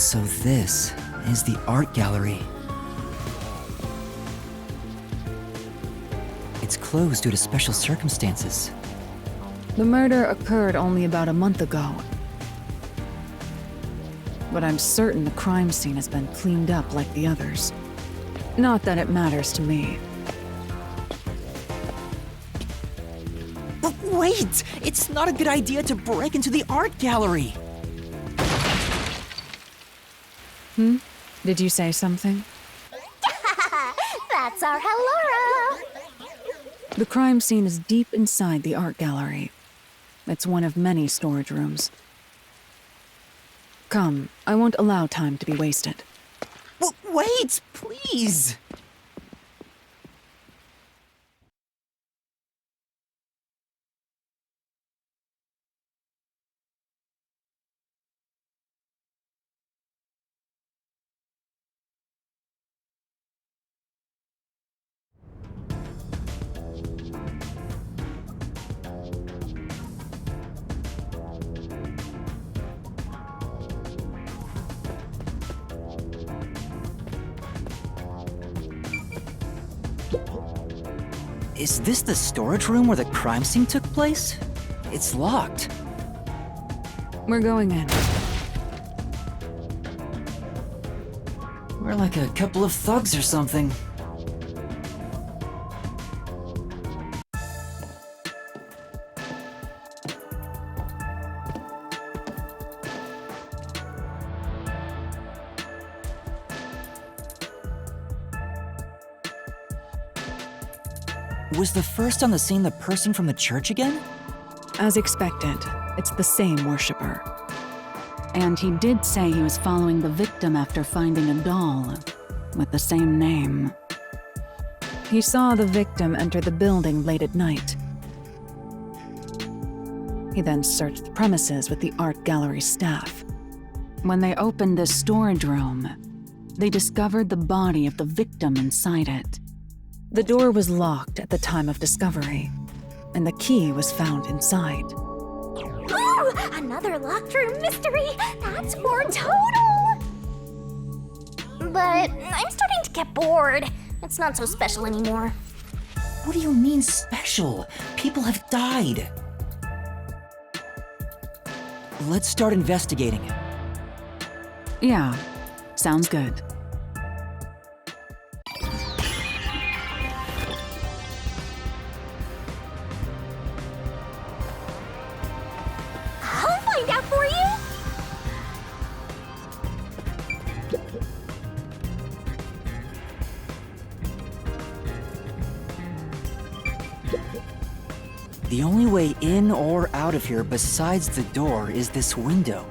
So this is the art gallery. It's closed due to special circumstances. The murder occurred only about a month ago. But I'm certain the crime scene has been cleaned up like the others. Not that it matters to me. But wait! It's not a good idea to break into the art gallery! Did you say something? That's our Halara! The crime scene is deep inside the art gallery. It's one of many storage rooms. Come, I won't allow time to be wasted. Wait, please! Is this the storage room where the crime scene took place? It's locked. We're going in. We're like a couple of thugs or something. Was the first on the scene the person from the church again? As expected, it's the same worshiper. And he did say he was following the victim after finding a doll with the same name. He saw the victim enter the building late at night. He then searched the premises with the art gallery staff. When they opened the storage room, they discovered the body of the victim inside it. The door was locked at the time of discovery, and the key was found inside. Ooh, another locked room mystery! That's more total! But I'm starting to get bored. It's not so special anymore. What do you mean special? People have died. Let's start investigating. Yeah, sounds good. I'll find out for you! The only way in or out of here besides the door is this window.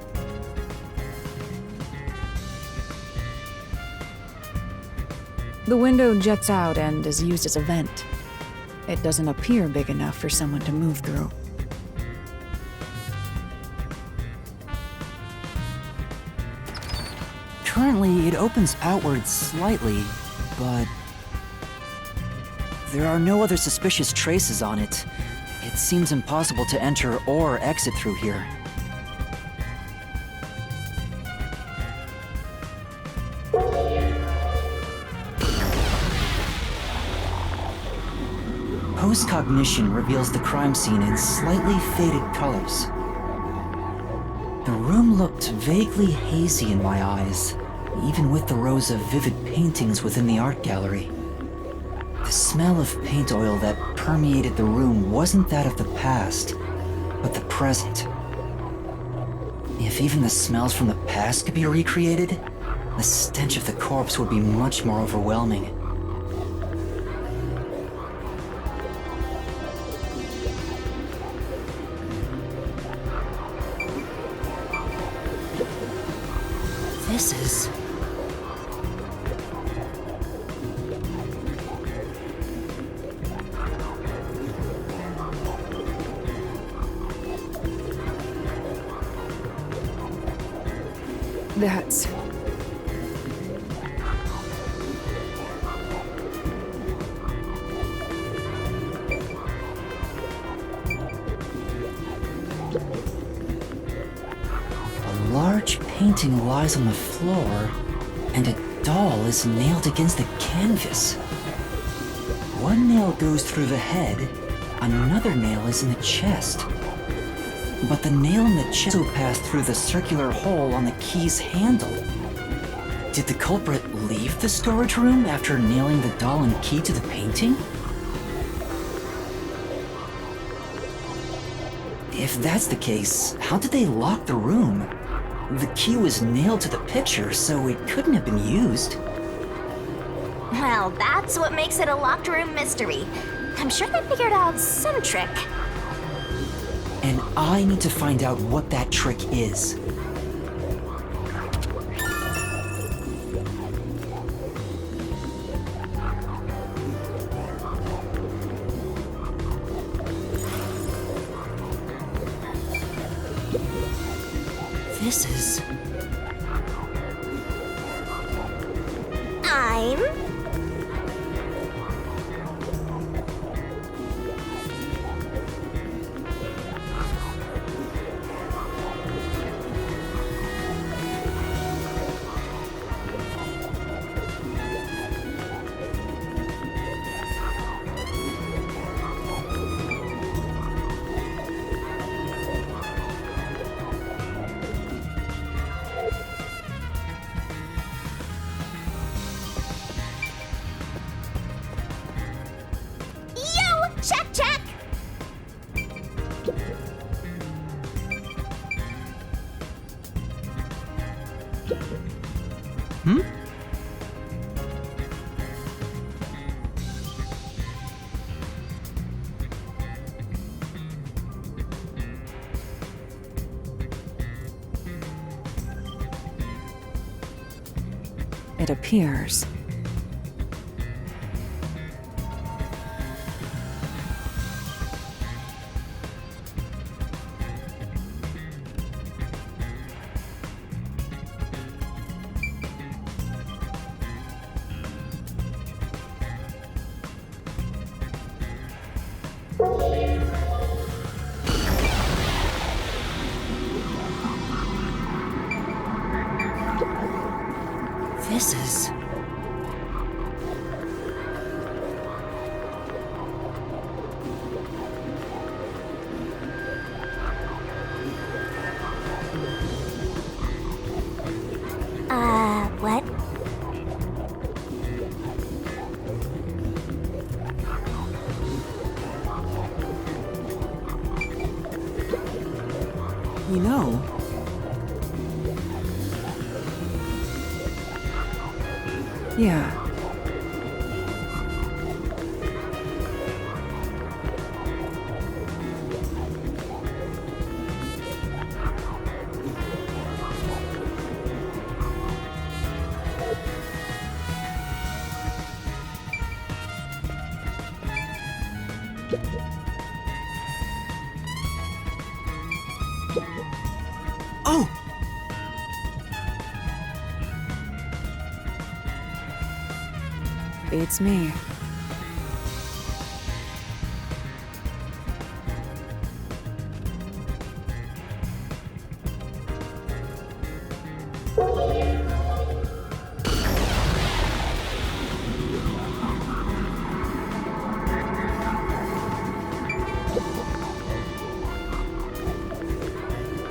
The window juts out and is used as a vent. It doesn't appear big enough for someone to move through. Currently, it opens outward slightly, but there are no other suspicious traces on it. It seems impossible to enter or exit through here. Postcognition reveals the crime scene in slightly faded colors. The room looked vaguely hazy in my eyes, even with the rows of vivid paintings within the art gallery. The smell of paint oil that permeated the room wasn't that of the past, but the present. If even the smells from the past could be recreated, the stench of the corpse would be much more overwhelming. This is... That's... a large painting lies on the floor, and a doll is nailed against the canvas. One nail goes through the head, another nail is in the chest. But the nail in the chest also passed through the circular hole on the key's handle. Did the culprit leave the storage room after nailing the doll and key to the painting? If that's the case, how did they lock the room? The key was nailed to the picture, so it couldn't have been used. Well, that's what makes it a locked room mystery. I'm sure they figured out some trick. And I need to find out what that trick is. This is... I'm... Check, check! Hmm? It appears. This is... What? You know... Yeah. Oh! Beats me.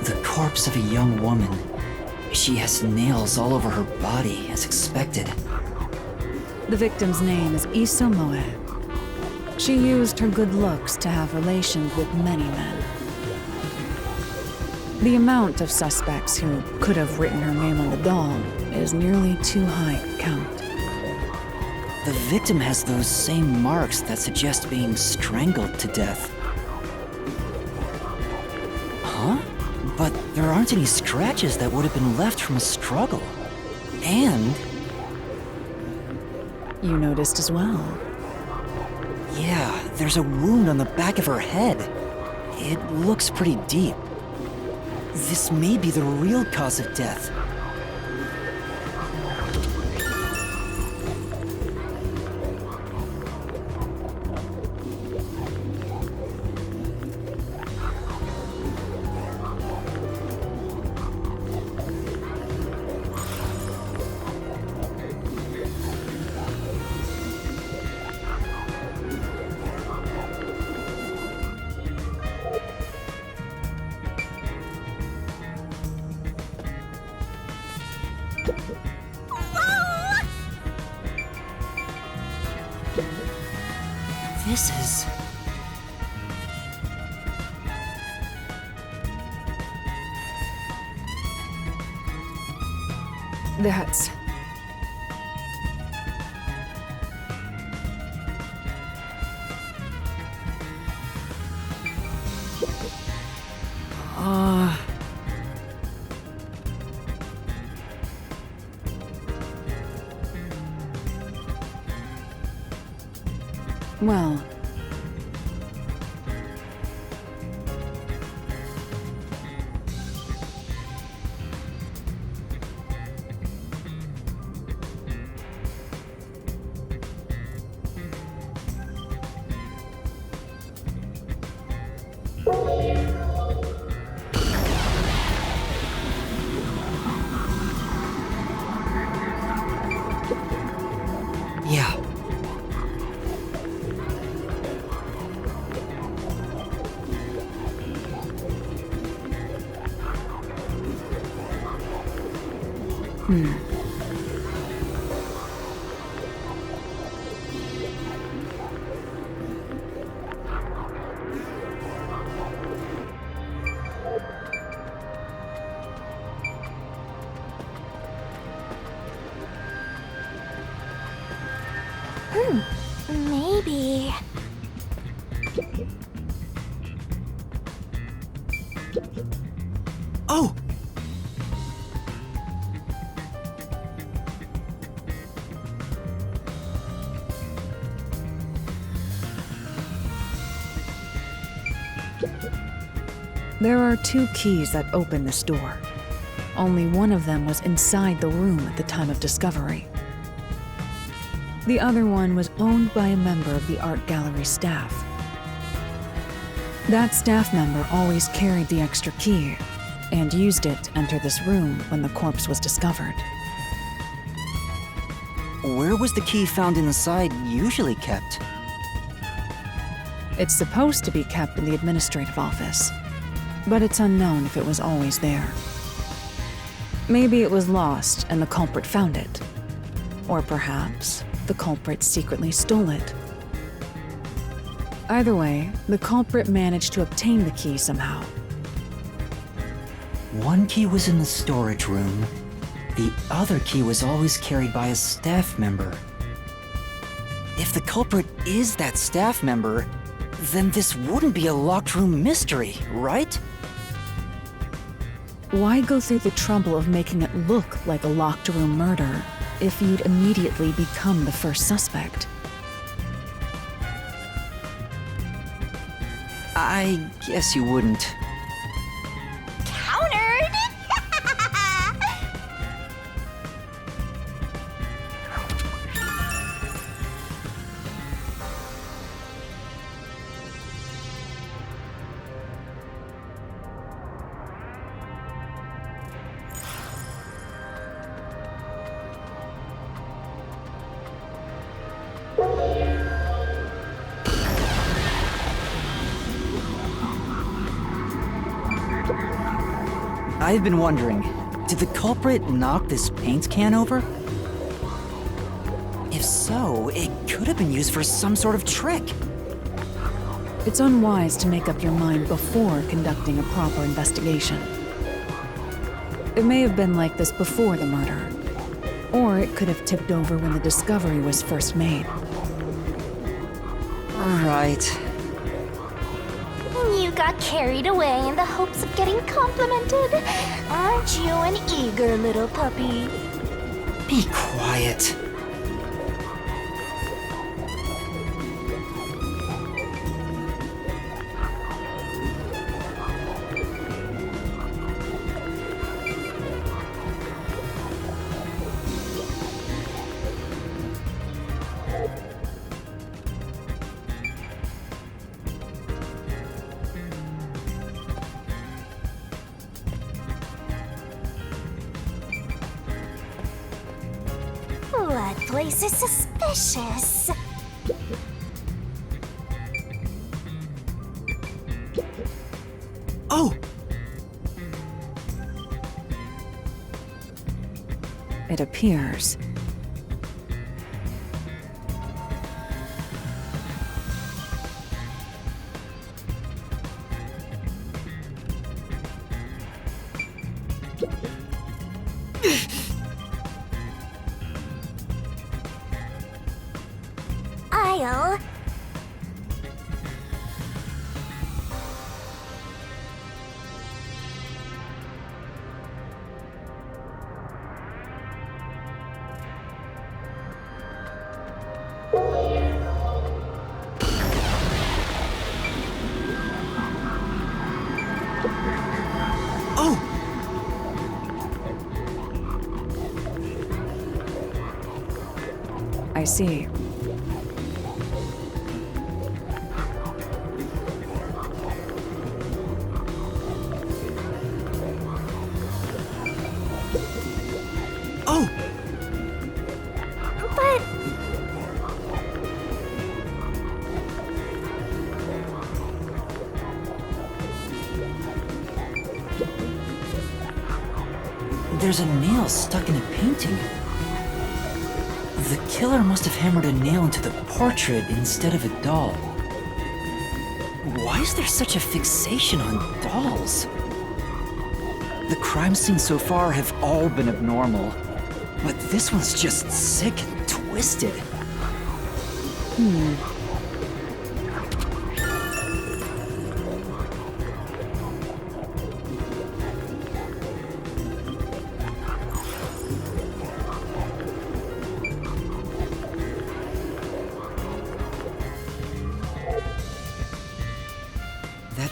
The corpse of a young woman. She has nails all over her body, as expected. The victim's name is Isomoe. She used her good looks to have relations with many men. The amount of suspects who could have written her name on the doll is nearly too high to count. The victim has those same marks that suggest being strangled to death. Huh? But there aren't any scratches that would have been left from a struggle. And... You noticed as well. yeah, there's a wound on the back of her head. It looks pretty deep. This may be the real cause of death. That's... Well... Yeah. Maybe. Oh! There are 2 keys that open this door. Only one of them was inside the room at the time of discovery. The other one was owned by a member of the art gallery staff. That staff member always carried the extra key and used it to enter this room when the corpse was discovered. Where was the key found inside usually kept? It's supposed to be kept in the administrative office, but it's unknown if it was always there. Maybe it was lost and the culprit found it. Or perhaps the culprit secretly stole it. Either way, the culprit managed to obtain the key somehow. One key was in the storage room. The other key was always carried by a staff member. If the culprit is that staff member, then this wouldn't be a locked room mystery, right? Why go through the trouble of making it look like a locked room murder if you'd immediately become the first suspect? I guess you wouldn't. Countered? I've been wondering, did the culprit knock this paint can over? If so, it could have been used for some sort of trick. It's unwise to make up your mind before conducting a proper investigation. It may have been like this before the murder, or it could have tipped over when the discovery was first made. Right. You got carried away in the hopes of getting complimented. Aren't you an eager little puppy? Be quiet. That place is suspicious. Oh! It appears. I see. Oh! But There's a nail stuck in a painting. The killer must have hammered a nail into the portrait instead of a doll. Why is there such a fixation on dolls? The crime scenes so far have all been abnormal, but this one's just sick and twisted.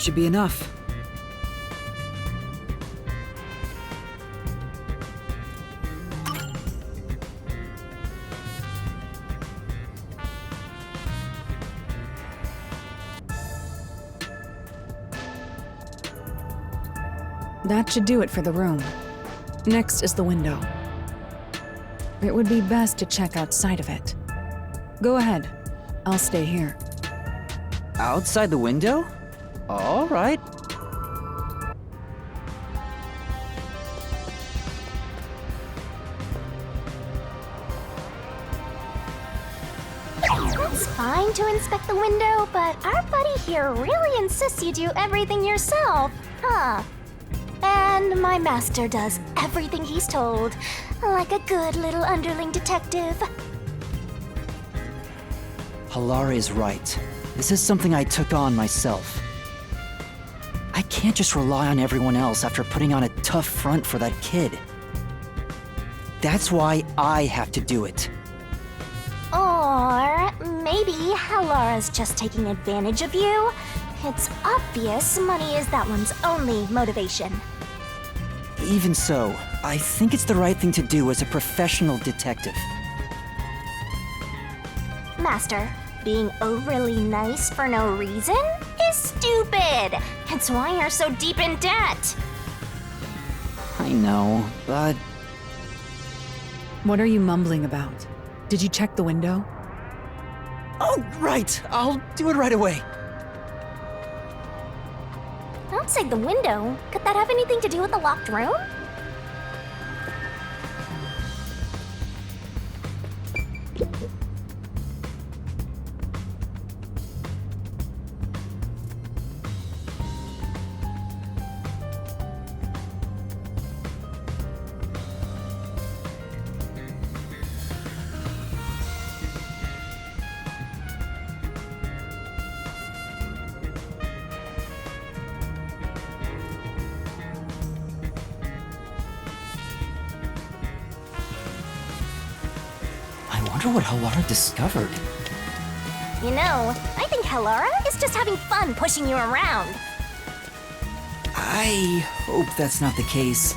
That should be enough. That should do it for the room. Next is the window. It would be best to check outside of it. Go ahead. I'll stay here. Outside the window? All right. it's fine to inspect the window, but our buddy here really insists you do everything yourself, huh? And my master does everything he's told, like a good little underling detective. Halara is right. This is something I took on myself. I can't just rely on everyone else after putting on a tough front for that kid. That's why I have to do it. Or maybe Halara's just taking advantage of you. It's obvious money is that one's only motivation. Even so, I think it's the right thing to do as a professional detective. Master, being overly nice for no reason is stupid. It's why you're so deep in debt. I know, but What are you mumbling about? Did you check the window? oh, right. I'll do it right away. Outside the window? Could that have anything to do with the locked room? I wonder what Halara discovered. You know, I think Halara is just having fun pushing you around. I hope that's not the case.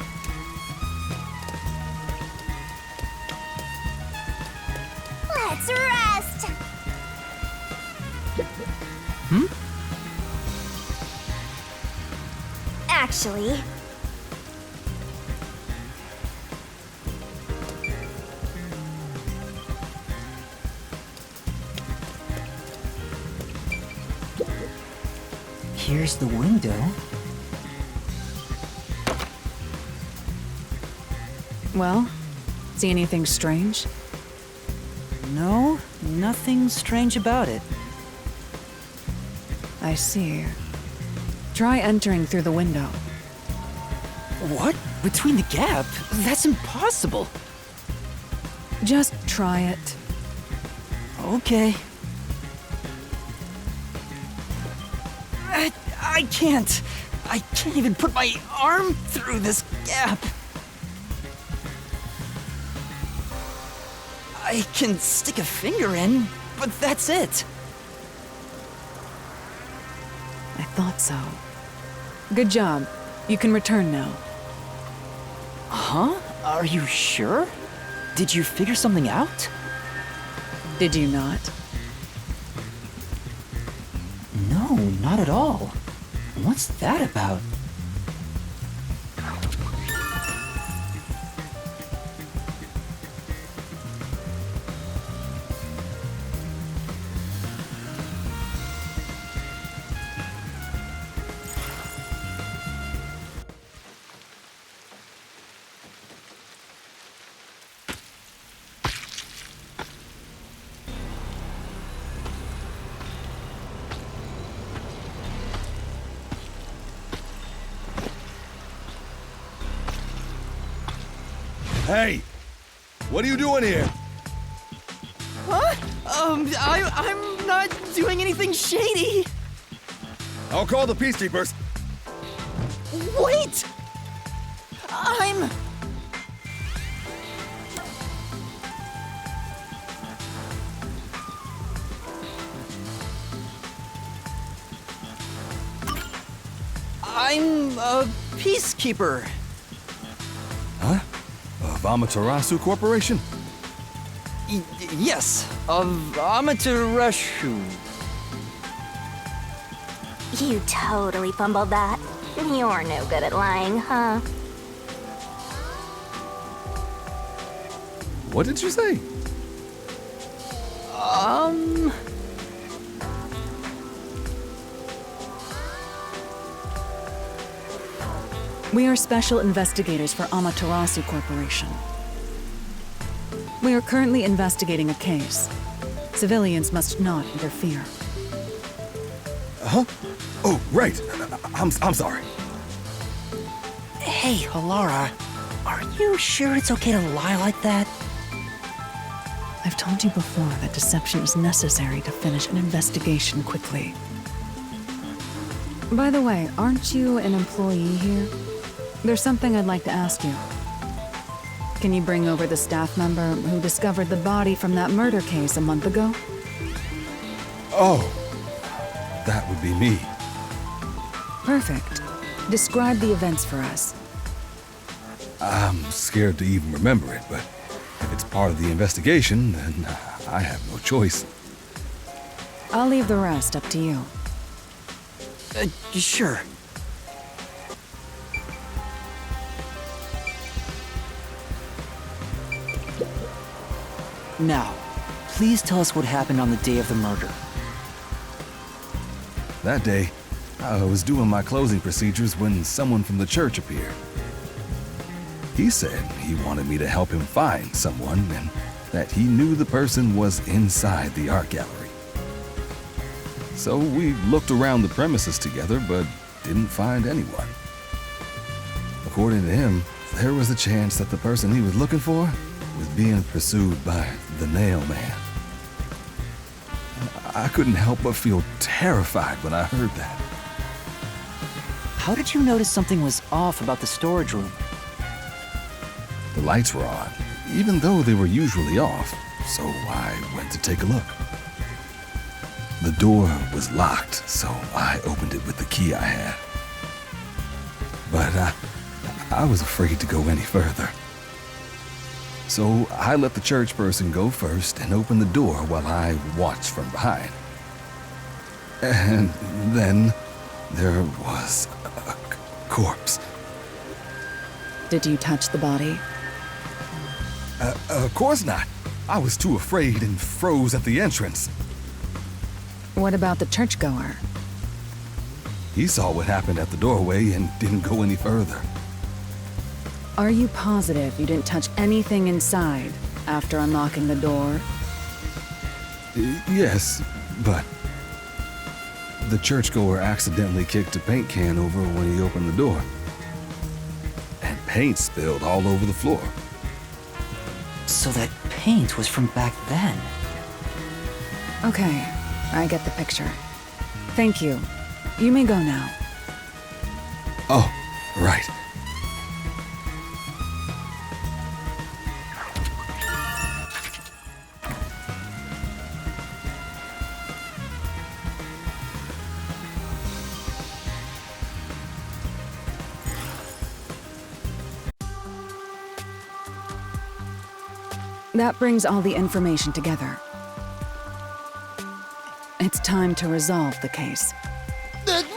Let's rest! Actually, Here's the window. Well, see anything strange? No, nothing strange about it. I see. Try entering through the window. What? Between the gap? That's impossible. Just try it. Okay. I can't. I can't even put my arm through this gap. I can stick a finger in, but that's it. I thought so. Good job. You can return now. Huh? Are you sure? Did you figure something out? Did you not? No, not at all. What's that about? Hey! What are you doing here? Huh? I'm not doing anything shady. I'll call the peacekeepers. Wait! I'm a peacekeeper. Huh? Of Amaterasu Corporation? Yes, of Amaterasu. You totally fumbled that. You're no good at lying, huh? What did you say? We are special investigators for Amaterasu Corporation. We are currently investigating a case. Civilians must not interfere. Huh? Oh, right. I'm sorry. Hey, Halara, are you sure it's okay to lie like that? I've told you before that deception is necessary to finish an investigation quickly. By the way, aren't you an employee here? There's something I'd like to ask you. Can you bring over the staff member who discovered the body from that murder case a month ago? Oh, that would be me. Perfect. Describe the events for us. I'm scared to even remember it, but if it's part of the investigation, then I have no choice. I'll leave the rest up to you. Sure. Now, please tell us what happened on the day of the murder. That day, I was doing my closing procedures when someone from the church appeared. He said he wanted me to help him find someone and that he knew the person was inside the art gallery. So we looked around the premises together, but didn't find anyone. According to him, there was a chance that the person he was looking for was being pursued by the Nail Man. I couldn't help but feel terrified when I heard that. How did you notice something was off about the storage room? The lights were on, even though they were usually off, so I went to take a look. The door was locked, so I opened it with the key I had. But I was afraid to go any further. So I let the church person go first and open the door while I watched from behind. And then there was a corpse. Did you touch the body? Of course not. I was too afraid and froze at the entrance. What about the churchgoer? He saw what happened at the doorway and didn't go any further. Are you positive you didn't touch anything inside after unlocking the door? Yes, but the churchgoer accidentally kicked a paint can over when he opened the door. And paint spilled all over the floor. So that paint was from back then. Okay, I get the picture. Thank you. You may go now. Oh, right. That brings all the information together. It's time to resolve the case.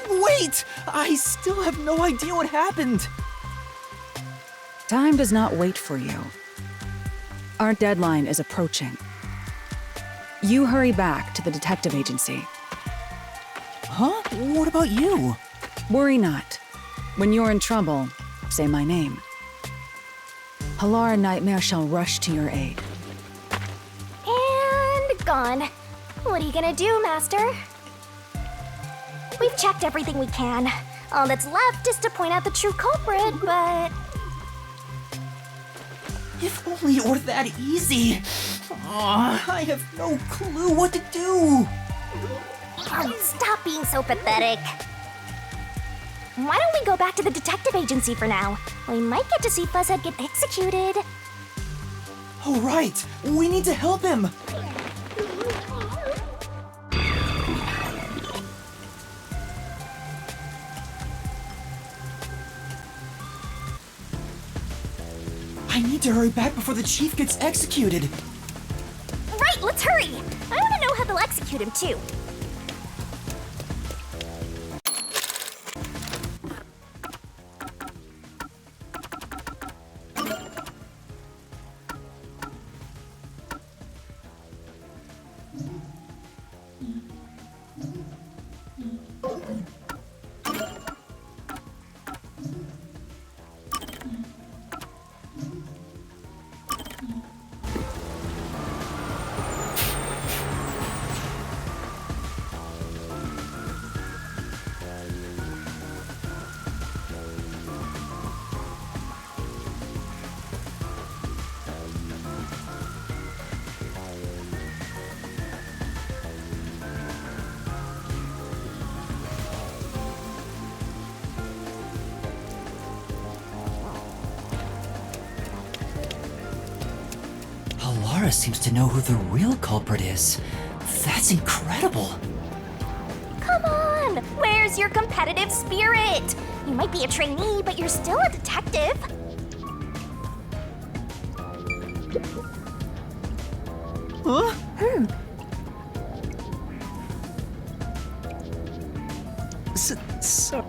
Wait! I still have no idea what happened. Time does not wait for you. Our deadline is approaching. You hurry back to the detective agency. Huh? What about you? Worry not. When you're in trouble, say my name. Halara Nightmare shall rush to your aid. And gone. What are you gonna do, Master? We've checked everything we can. All that's left is to point out the true culprit, but... If only it were that easy. I have no clue what to do. Oh, stop being so pathetic. Why don't we go back to the detective agency for now? We might get to see Fuzzhead get executed. Oh, right. We need to help him. I need to hurry back before the chief gets executed. Right, let's hurry! I want to know how they'll execute him, too. Halara seems to know who the real culprit is. That's incredible. Come on! Where's your competitive spirit? You might be a trainee, but you're still a detective. Huh? So...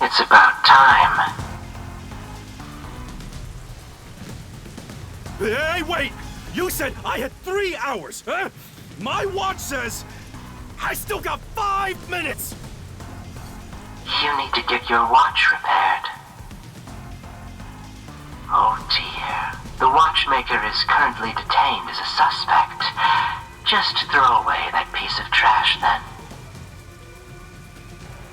It's about time. Hey, wait! You said I had 3 hours, huh? My watch says I still got 5 minutes! You need to get your watch repaired. Oh dear. The watchmaker is currently detained as a suspect. Just throw away that piece of trash then.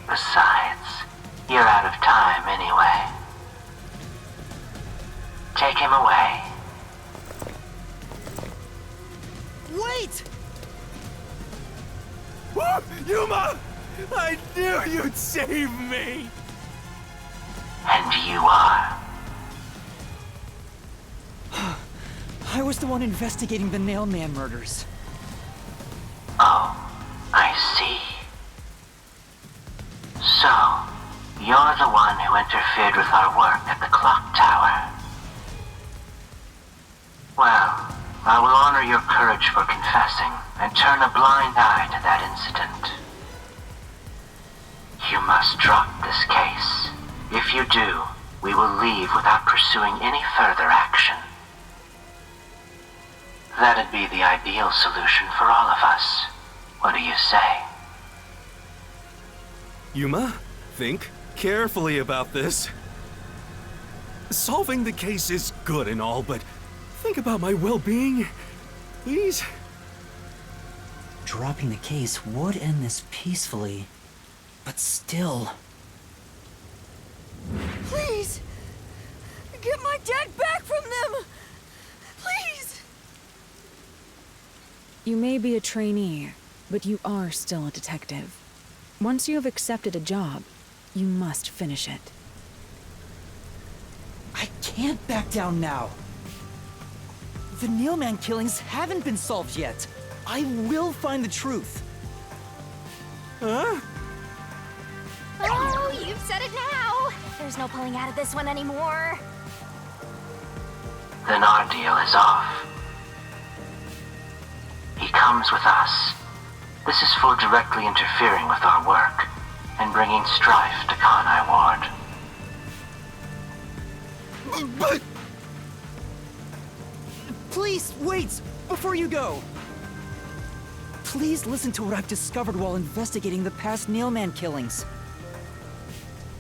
Besides, you're out of time anyway. Take him away. Wait! Whoop! Yuma! I knew you'd save me! And you are. I was the one investigating the Nailman murders. Oh, I see. So, you're the one who interfered with our work at the clock tower. I will honor your courage for confessing and turn a blind eye to that incident. You must drop this case. If you do, we will leave without pursuing any further action. That'd be the ideal solution for all of us. What do you say? Yuma, think carefully about this. Solving the case is good and all, but think about my well-being, please. Dropping the case would end this peacefully, but still. Please! Get my dad back from them! Please! You may be a trainee, but you are still a detective. Once you have accepted a job, you must finish it. I can't back down now. The Neilman killings haven't been solved yet. I will find the truth. Huh? Oh, you've said it now. There's no pulling out of this one anymore. Then our deal is off. He comes with us. This is for directly interfering with our work and bringing strife to Conai Ward. But Please, wait! Before you go! Please listen to what I've discovered while investigating the past Neilman killings.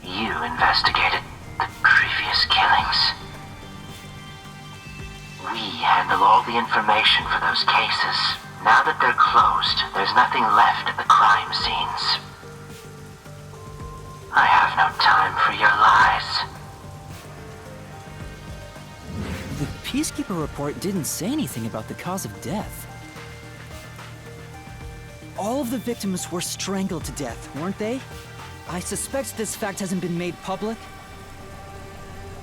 You investigated the previous killings. We handle all the information for those cases. Now that they're closed, there's nothing left at the crime scenes. I have no time for your lies. The Peacekeeper report didn't say anything about the cause of death. All of the victims were strangled to death, weren't they? I suspect this fact hasn't been made public.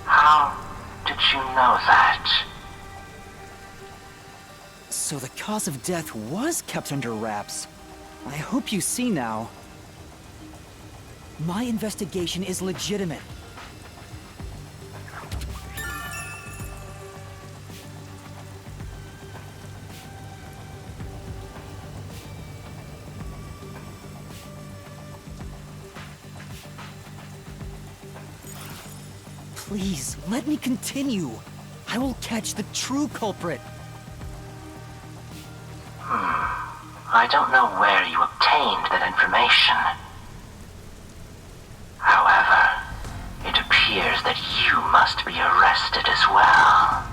How did you know that? So the cause of death was kept under wraps. I hope you see now. My investigation is legitimate. Please, let me continue. I will catch the true culprit. I don't know where you obtained that information. However, it appears that you must be arrested as well.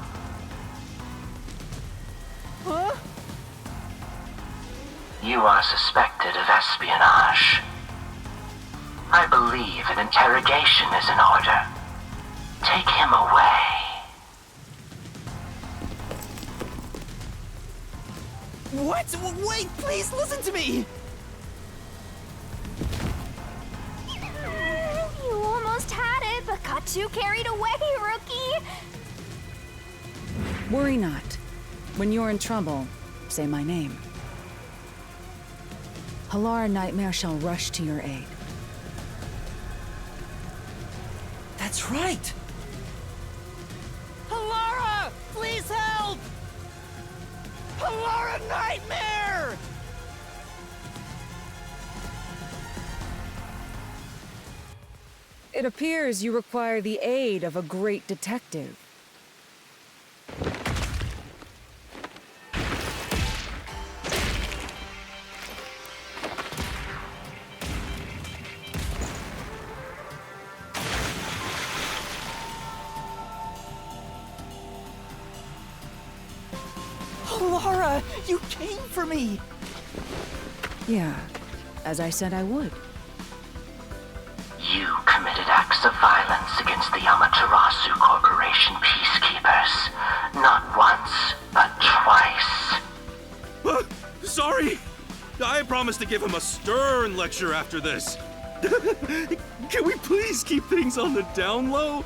Huh? You are suspected of espionage. I believe an interrogation is in order. Take him away. What? Wait, please listen to me! You almost had it, but got too carried away, rookie. Worry not. When you're in trouble, say my name. Halara Nightmare shall rush to your aid. That's right! Halara! Please help! Halara Nightmare! It appears you require the aid of a great detective. Halara, you came for me! Yeah, as I said I would. You committed acts of violence against the Amaterasu Corporation peacekeepers. Not once, but twice. Sorry! I promised to give him a stern lecture after this. Can we please keep things on the down low?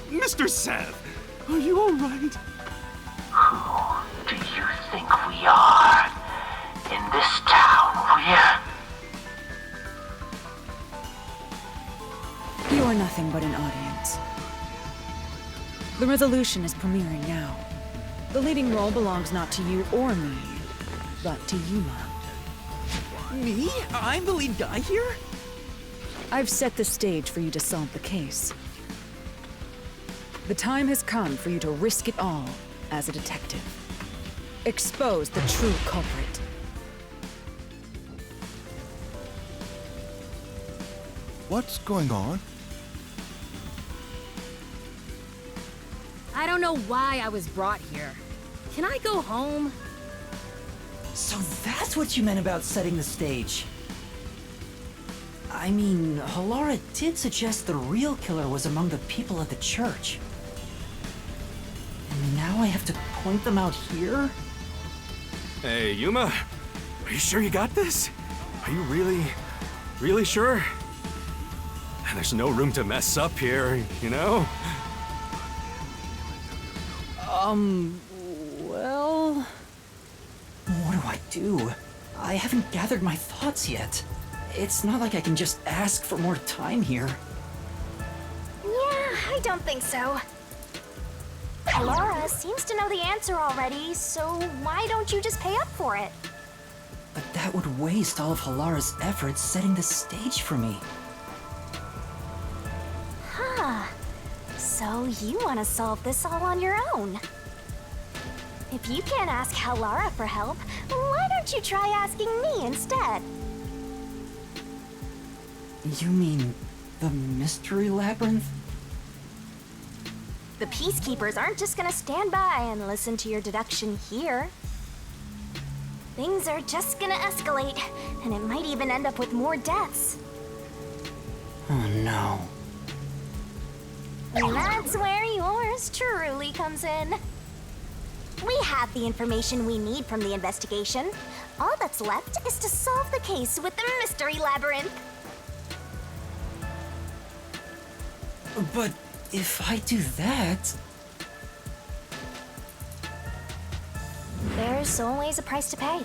Mr. Seth, are you alright? Who do you think we are? In this town, You are nothing but an audience. The resolution is premiering now. The leading role belongs not to you or me, but to Yuma. Me? I'm the lead guy here? I've set the stage for you to solve the case. The time has come for you to risk it all as a detective. Expose the true culprit. What's going on? I don't know why I was brought here. Can I go home? So that's what you meant about setting the stage. I mean, Halara did suggest the real killer was among the people at the church. And now I have to point them out here? Hey, Yuma, are you sure you got this? Are you really sure? There's no room to mess up here, you know? Well... What do I do? I haven't gathered my thoughts yet. It's not like I can just ask for more time here. Yeah, I don't think so. Halara seems to know the answer already, so why don't you just pay up for it? But that would waste all of Halara's efforts setting the stage for me. Huh. So you want to solve this all on your own? If you can't ask Halara for help, why don't you try asking me instead? You mean the mystery labyrinth? The peacekeepers aren't just gonna stand by and listen to your deduction here. Things are just gonna escalate, and it might even end up with more deaths. Oh no. And that's where yours truly comes in. We have the information we need from the investigation. All that's left is to solve the case with the mystery labyrinth. But if I do that... There's always a price to pay.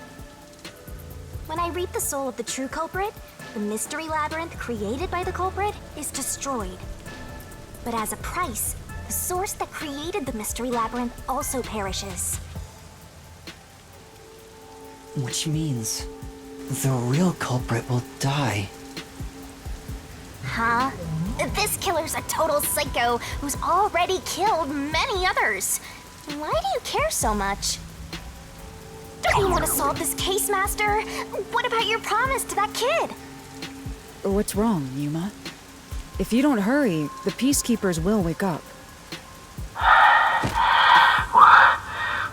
When I reap the soul of the true culprit, the mystery labyrinth created by the culprit is destroyed. But as a price, the source that created the mystery labyrinth also perishes. Which means the real culprit will die. Huh? This killer's a total psycho who's already killed many others. Why do you care so much? Don't you want to solve this case, Master? What about your promise to that kid? What's wrong, Yuma? If you don't hurry, the peacekeepers will wake up.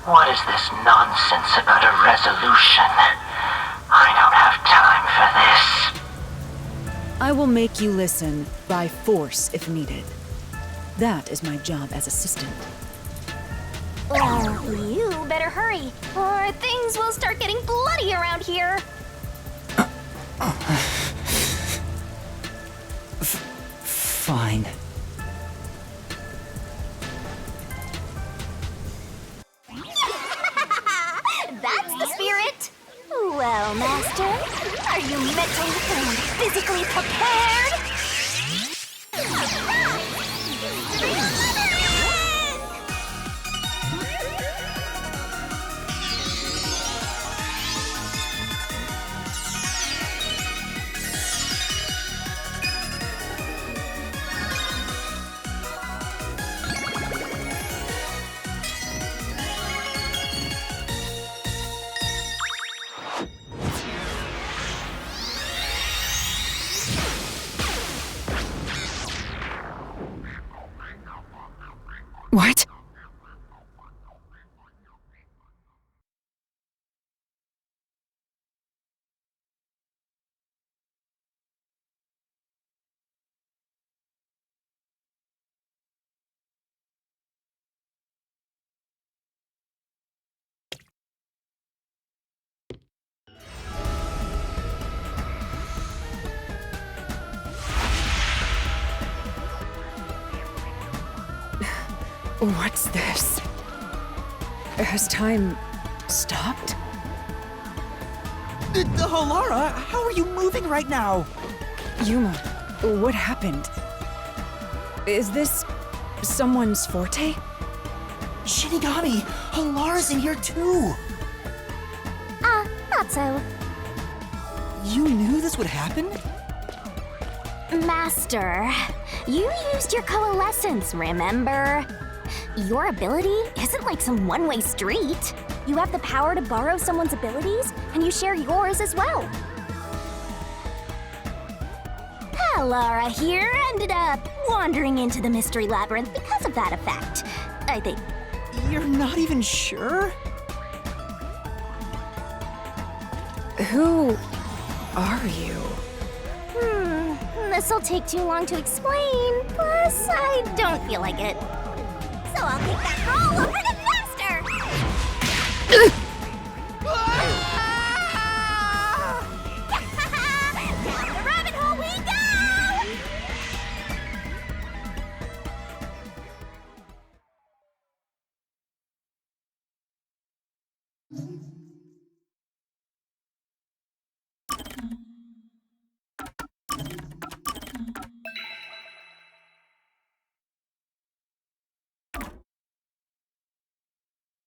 What is this nonsense about a resolution? I don't have time for this. I will make you listen by force if needed. That is my job as assistant. Well, you better hurry, or things will start getting bloody around here. Fine. That's the spirit. Well, Master, are you mentally and physically prepared? What? What's this? Has time stopped? Halara, how are you moving right now? Yuma, what happened? Is this someone's forte? Shinigami! Halara's in here too! Not so. You knew this would happen? Master, you used your coalescence, remember? Your ability isn't like some one-way street. You have the power to borrow someone's abilities, and you share yours as well. Halara here ended up wandering into the Mystery Labyrinth because of that effect, I think. You're not even sure? Who are you? This'll take too long to explain, plus I don't feel like it. So I'll take that role over to Master!